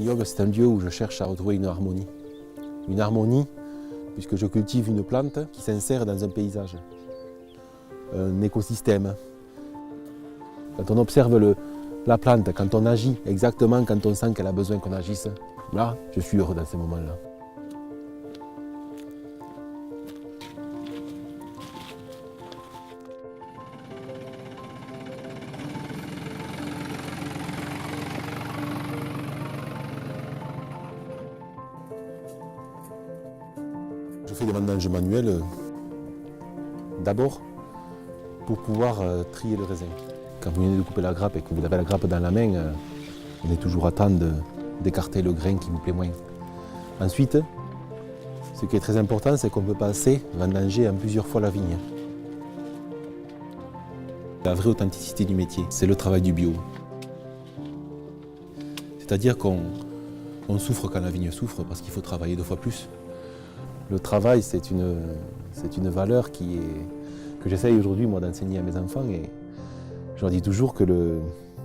vignoble, c'est un lieu où je cherche à retrouver une harmonie. Une harmonie, puisque je cultive une plante qui s'insère dans un paysage, un écosystème. Quand on observe la plante, quand on agit exactement quand on sent qu'elle a besoin qu'on agisse, là, je suis heureux dans ces moments-là. Je fais des vendanges manuelles d'abord pour pouvoir trier le raisin. Quand vous venez de couper la grappe et que vous avez la grappe dans la main, on est toujours à temps d'écarter le grain qui vous plaît moins. Ensuite, ce qui est très important, c'est qu'on peut passer vendanger en plusieurs fois la vigne. La vraie authenticité du métier, c'est le travail du bio. C'est-à-dire qu'on souffre quand la vigne souffre parce qu'il faut travailler 2 fois plus. Le travail, c'est une valeur que j'essaye aujourd'hui moi d'enseigner à mes enfants. Et je leur dis toujours que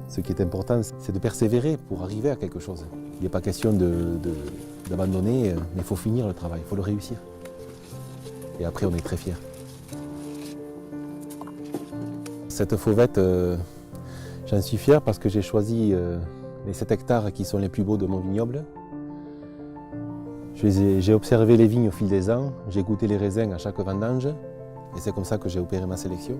ce qui est important, c'est de persévérer pour arriver à quelque chose. Il n'est pas question d'abandonner, mais il faut finir le travail, il faut le réussir. Et après, on est très fiers. Cette fauvette, j'en suis fier parce que j'ai choisi les 7 hectares qui sont les plus beaux de mon vignoble. J'ai observé les vignes au fil des ans, j'ai goûté les raisins à chaque vendange et c'est comme ça que j'ai opéré ma sélection.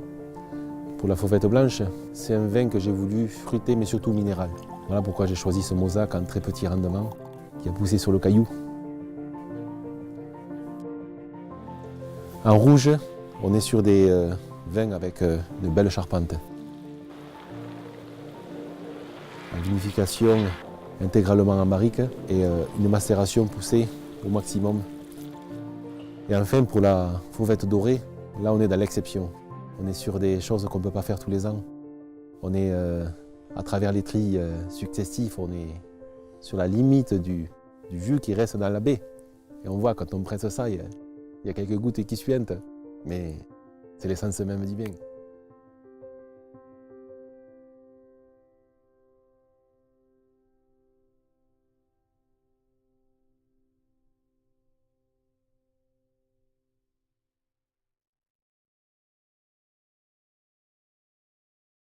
Pour la fauvette blanche, c'est un vin que j'ai voulu fruiter mais surtout minéral. Voilà pourquoi j'ai choisi ce Mauzac en très petit rendement qui a poussé sur le caillou. En rouge, on est sur des vins avec de belles charpentes. En vinification intégralement en barrique et une macération poussée au maximum. Et enfin, pour la fauvette dorée, là on est dans l'exception. On est sur des choses qu'on ne peut pas faire tous les ans. On est, à travers les trilles successifs, on est sur la limite du jus qui reste dans la baie. Et on voit quand on presse ça, il y a quelques gouttes qui suintent, mais c'est l'essence même du vin.